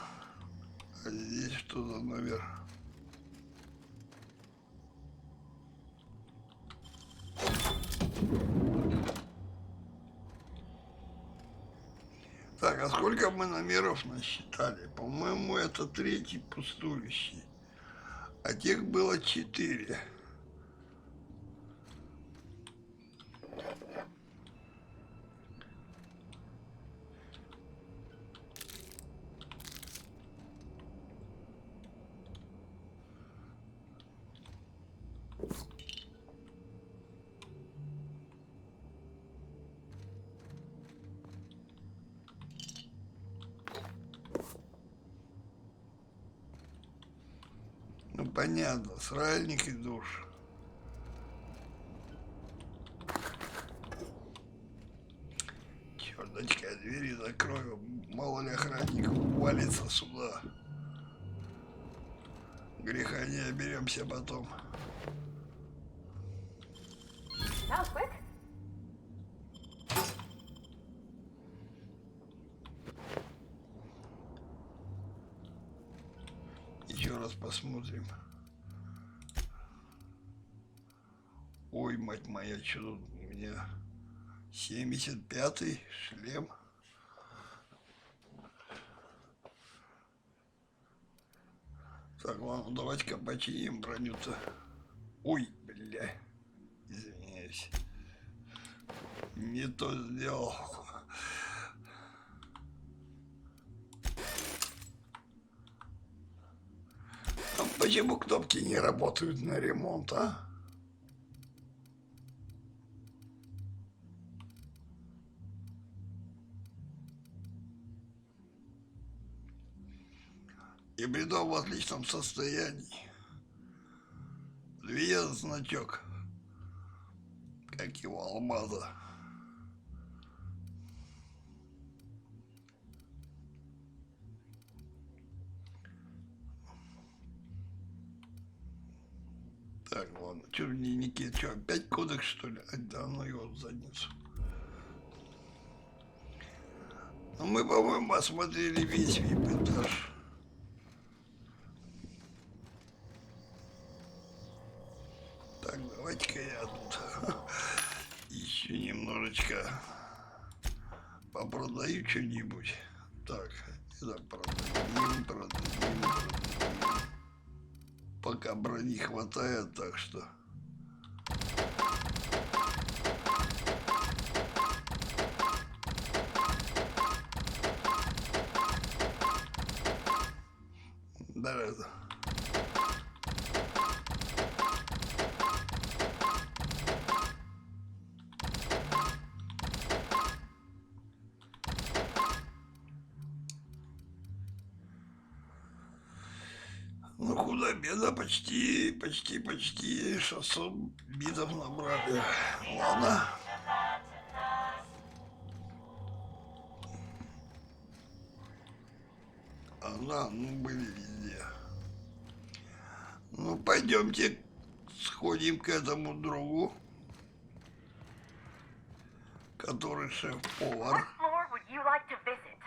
А здесь что за номер? Так, а сколько мы номеров насчитали? По-моему, это третий пустующий. А тех было 4. Ну понятно, сральник и душ. Черт, я двери закрою, мало ли охранник валится сюда. Греха не оберемся потом. That was quick. Еще раз посмотрим. Ой, мать моя, что тут у меня? 75-й шлем. Так, ладно, давайте-ка починим броню-то. Ой, бля. Извиняюсь. Не то сделал. А почему кнопки не работают на ремонт, а? И бредом в отличном состоянии. Видел значок, как его алмаза. Так, ладно, что в дневнике, что, опять кодекс, что ли? Да ну его в задницу. Ну, мы, по-моему, осмотрели весь вип-этаж. Так, давайте-ка я тут еще немножечко попродаю что-нибудь. Так, это продадим. Пока брони хватает, так что... Да, это... Ну, худо-бедно, почти 600 битов набрали. Ладно. Ага, ну были везде. Ну, пойдемте сходим к этому другу, который шеф-повар. What floor would you like to visit?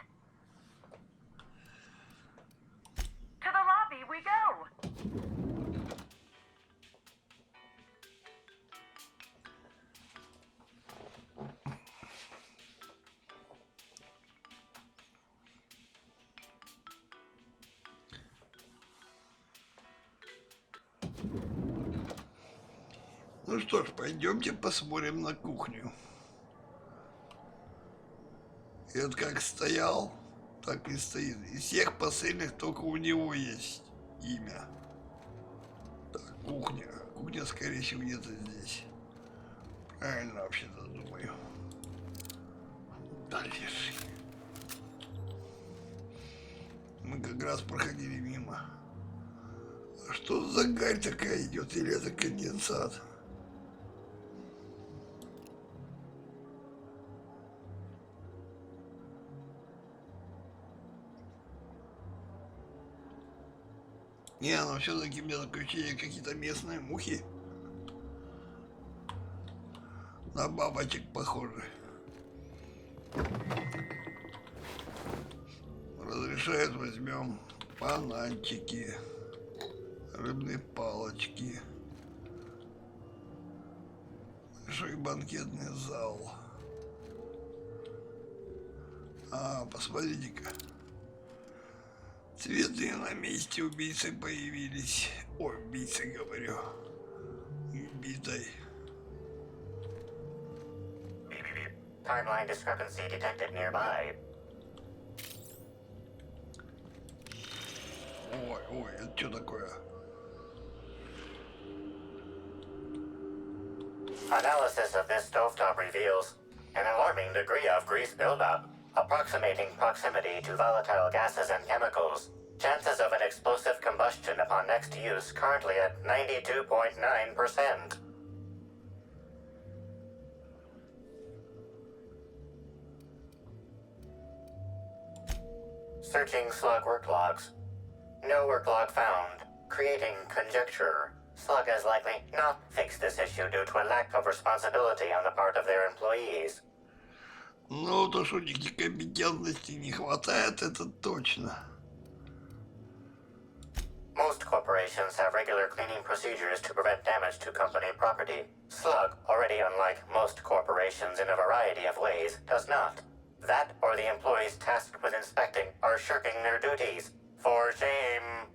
To the lobby we go. Ну что ж, пойдемте посмотрим на кухню. Это как стоял, так и стоит. Из всех посыльных только у него есть имя. Так, кухня. Кухня, скорее всего, где-то здесь. Правильно, вообще-то думаю. Дальше. Мы как раз проходили мимо. А что за гарь такая идет? Или это конденсат? Не, но все-таки у меня такое ощущение, какие-то местные мухи. На бабочек похожи. Разрешают, возьмем бананчики, рыбные палочки, большой банкетный зал. А, посмотрите-ка. Цветы на месте убийцы появились. Ой, убийцы, говорю. Убитой. Timeline discrepancy detected nearby. Ой, ой, это что такое? Analysis of this stovetop reveals an alarming degree of grease buildup, approximating proximity to volatile gases and chemicals. Chances of an explosive combustion upon next use currently at 92.9%. Searching slug work logs. No work log found. Creating conjecture. Slug has likely not fixed this issue due to a lack of responsibility on the part of their employees. Ну, то, что некомпетентности не хватает, это точно. Most corporations have regular cleaning procedures to prevent damage to company property. Slug, already unlike most corporations in a variety of ways, does not. That or the employees tasked with inspecting are shirking their duties. For shame.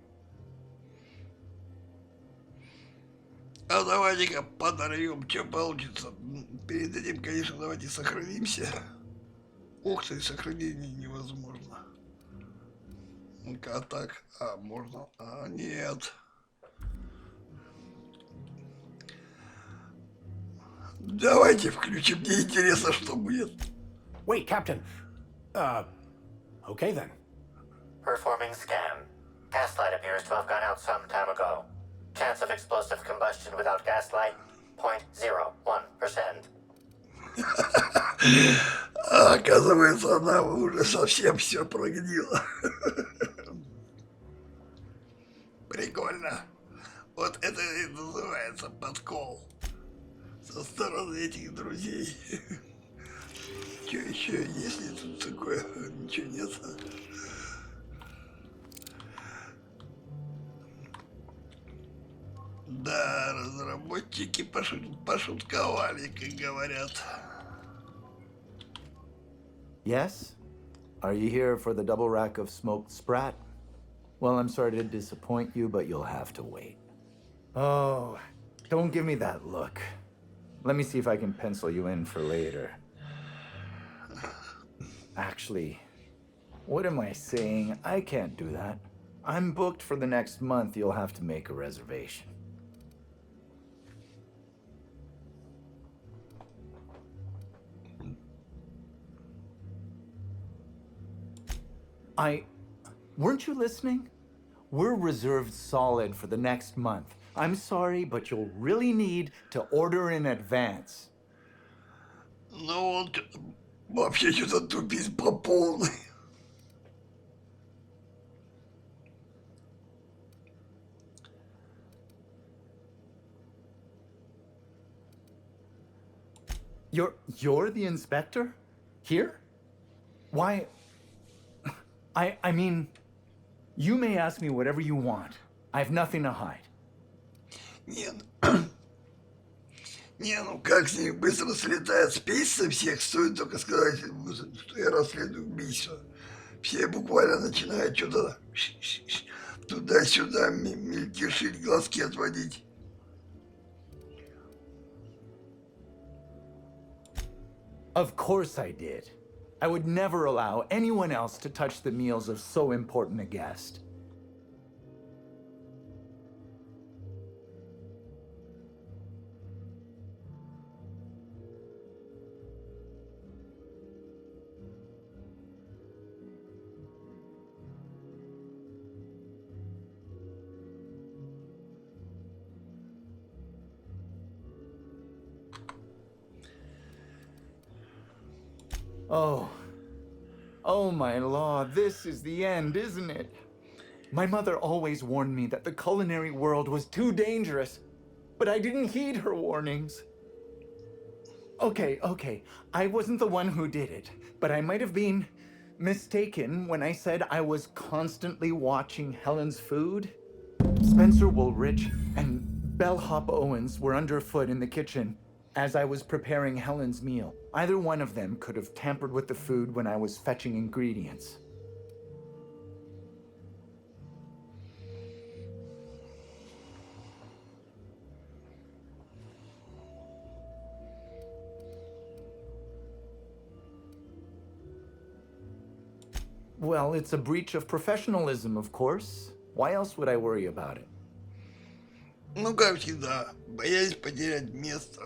А давайте-ка подорвем, что получится. Перед этим, конечно, давайте сохранимся. Ух ты, сохранение невозможно. Ну-ка, а так, а, можно, а, нет. Давайте включим, мне интересно, что будет. Wait, Captain. Okay then. Performing scan. Gaslight appears to have gone out some time ago. Chance of explosive combustion without gaslight, 0.01%. А, оказывается, она уже совсем все прогнила. Прикольно. Вот это и называется подкол со стороны этих друзей. Что еще, если тут такое, ничего нет? Да, разработчики пошутковали, как говорят. Yes? Are you here for the double rack of smoked sprat? Well, I'm sorry to disappoint you, but you'll have to wait. Oh, don't give me that look. Let me see if I can pencil you in for later. Actually, what am I saying? I can't do that. I'm booked for the next month. You'll have to make a reservation. Weren't you listening? We're reserved solid for the next month. I'm sorry, but you'll really need to order in advance. Ну, он вообще что-то тупит по полной. You're the inspector? Here? Why... I mean, you may ask me whatever you want. I have nothing to hide. Не, ну как с них быстро слетает спесь со всех, стоит только сказать, что я расследую убийство. Все буквально начинают что-то туда-сюда мельтешить, глазки отводить. Of course I did. I would never allow anyone else to touch the meals of so important a guest. Oh my lord, this is the end, isn't it? My mother always warned me that the culinary world was too dangerous, but I didn't heed her warnings. Okay, I wasn't the one who did it, but I might have been mistaken when I said I was constantly watching Helen's food. Spencer Woolrich and Bellhop Owens were underfoot in the kitchen, as I was preparing Helen's meal. Either one of them could have tampered with the food when I was fetching ingredients. Well, it's a breach of professionalism, of course. Why else would I worry about it? Ну, как всегда, боясь потерять место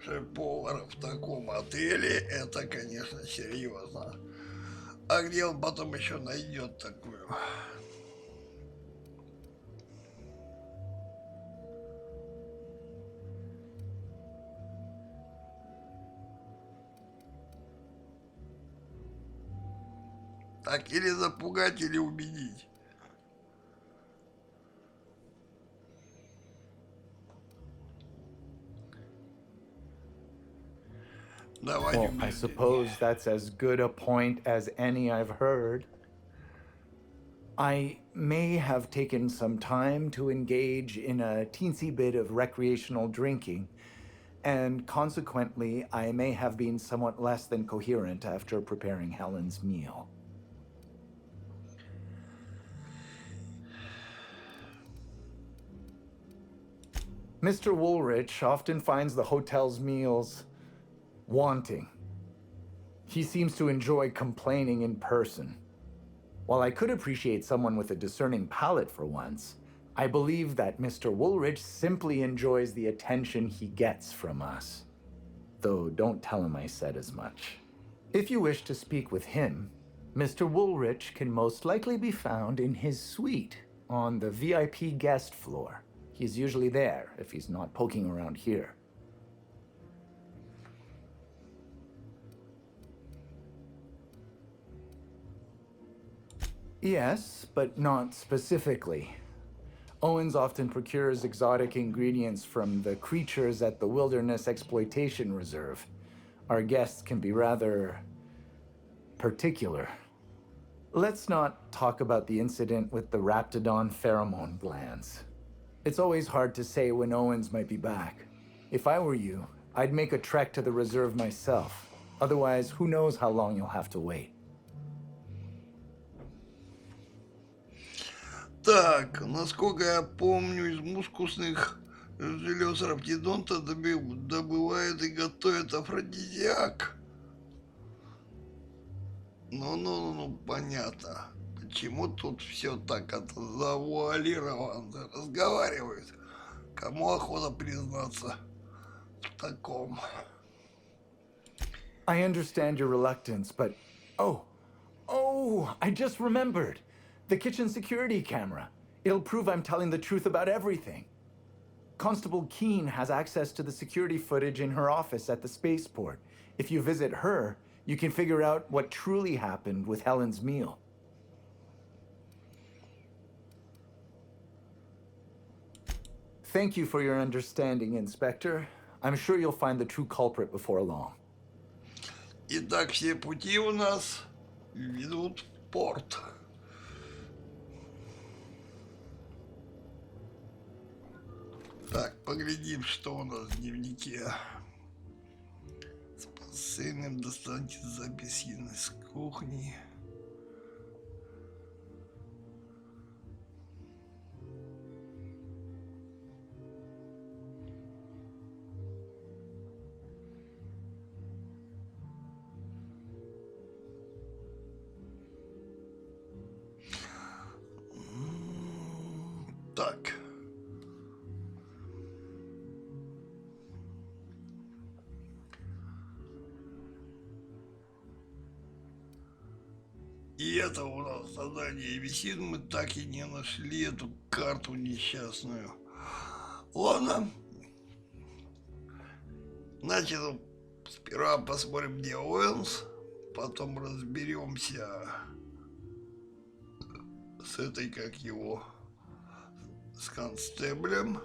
шеф-повара в таком отеле, это, конечно, серьезно. А где он потом еще найдет такую? Так, или запугать, или убедить. Давай, Well, I suppose that's as good a point as any I've heard. I may have taken some time to engage in a teensy bit of recreational drinking, and consequently, I may have been somewhat less than coherent after preparing Helen's meal. Mr. Woolrich often finds the hotel's meals wanting. He seems to enjoy complaining in person. While I could appreciate someone with a discerning palate for once, I believe that Mr. Woolrich simply enjoys the attention he gets from us. Though don't tell him I said as much. If you wish to speak with him, Mr. Woolrich can most likely be found in his suite on the VIP guest floor. He's usually there if he's not poking around here. Yes, but not specifically. Owens often procures exotic ingredients from the creatures at the Wilderness Exploitation Reserve. Our guests can be rather particular. Let's not talk about the incident with the Raptidon pheromone glands. It's always hard to say when Owens might be back. If I were you, I'd make a trek to the reserve myself. Otherwise, who knows how long you'll have to wait. Так, насколько я помню, из мускусных желез раптидонта добывает и готовит афродизиак. Ну, понятно. Почему тут все так это завуалировано разговаривают? Кому охота признаться в таком? I understand your reluctance, but... Oh, I just remembered. The kitchen security camera. It'll prove I'm telling the truth about everything. Constable Keene has access to the security footage in her office at the spaceport. If you visit her, you can figure out what truly happened with Helen's meal. Thank you for your understanding, Inspector. I'm sure you'll find the true culprit before long. Итак, все пути у нас ведут в порт. Так, поглядим, что у нас в дневнике. С посыльным достаньте записи с кухни. Так. И это у нас задание висит, мы так и не нашли эту карту несчастную. Ладно. Значит, сперва посмотрим, где Уэллс, потом разберемся с этой, как его, с констеблем.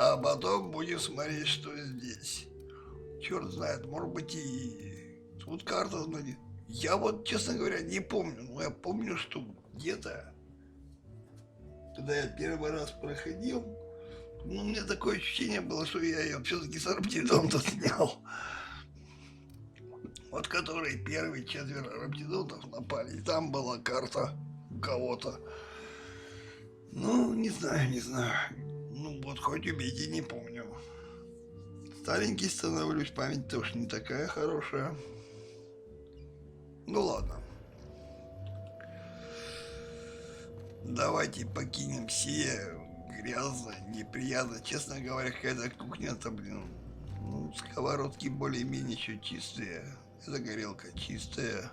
А потом будем смотреть, что здесь. Черт знает, может быть и тут карта. Я вот, честно говоря, не помню. Но я помню, что где-то, когда я первый раз проходил, ну, у меня такое ощущение было, что я ее все-таки с Раптидонта снял. Вот которые первые 4 Раптидонтов напали, и там была карта кого-то. Ну, не знаю. Ну, вот хоть убейте, не помню. Старенький становлюсь, память тоже не такая хорошая. Ну, ладно. Давайте покинем все грязно, неприятно. Честно говоря, какая-то кухня-то, блин. Ну, сковородки более-менее еще чистые. Эта горелка чистая.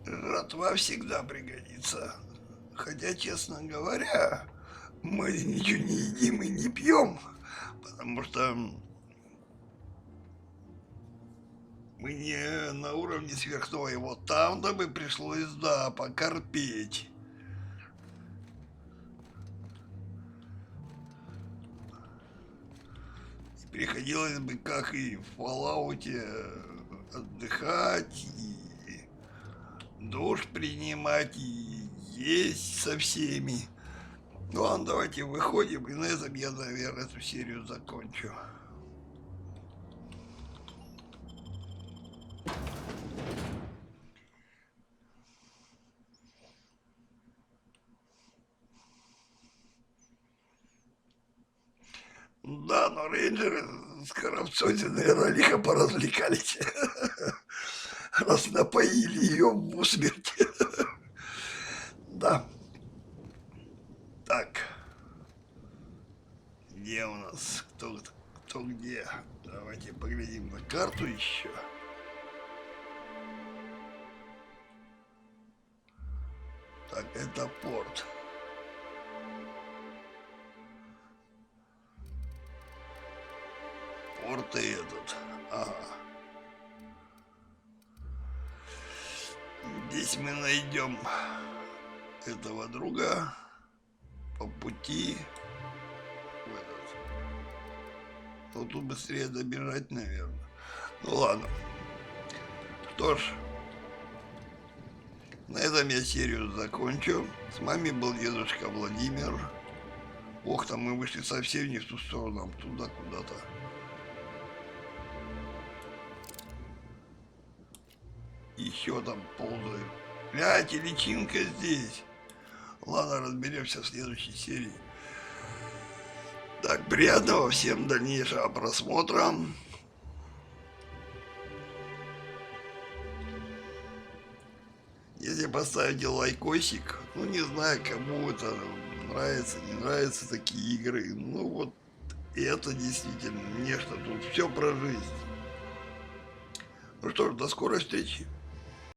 Жратва всегда пригодится. Хотя, честно говоря, мы ничего не едим и не пьем, потому что мы не на уровне сверхновой. Вот там-то бы пришлось, да, покорпеть. И приходилось бы, как и в Fallout'е, отдыхать, и душ принимать, и есть со всеми. Ну ладно, давайте выходим, и на этом я, наверное, эту серию закончу. Да, но рейнджеры с Коробцоне, наверное, лихо поразвлекались. Раз напоили ее в усмерть. Да. Так. Где у нас? Кто где? Давайте поглядим на карту еще. Так, это порт. Порт и этот. Ага. Здесь мы найдем этого друга по пути в этот. Ну, тут быстрее добежать, наверное. Ну ладно. Что ж, на этом я серию закончу. С вами был дедушка Владимир. Ох, там мы вышли совсем не в ту сторону, а туда куда-то. Еще там ползает. Блядь, и личинка здесь. Ладно, разберемся в следующей серии. Так, приятного всем дальнейшего просмотра. Если поставите лайкосик, ну не знаю, кому это нравится, не нравятся такие игры. Ну вот, это действительно нечто. Тут все про жизнь. Ну что ж, до скорой встречи.